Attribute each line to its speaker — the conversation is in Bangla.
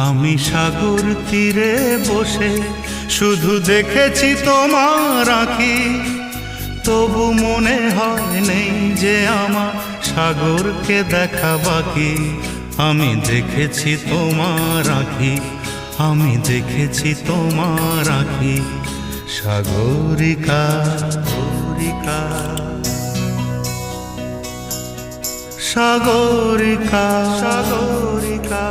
Speaker 1: আমি সাগর তীরে বসে শুধু দেখেছি তোমার আঁখি, তবু মনে হয় নেই যে আমার সাগরকে দেখা বাকি। আমি দেখেছি তোমার আঁখি, আমি দেখেছি তোমার আঁখি। সাগরিকা সাগরিকা সাগরিকা সাগরিকা।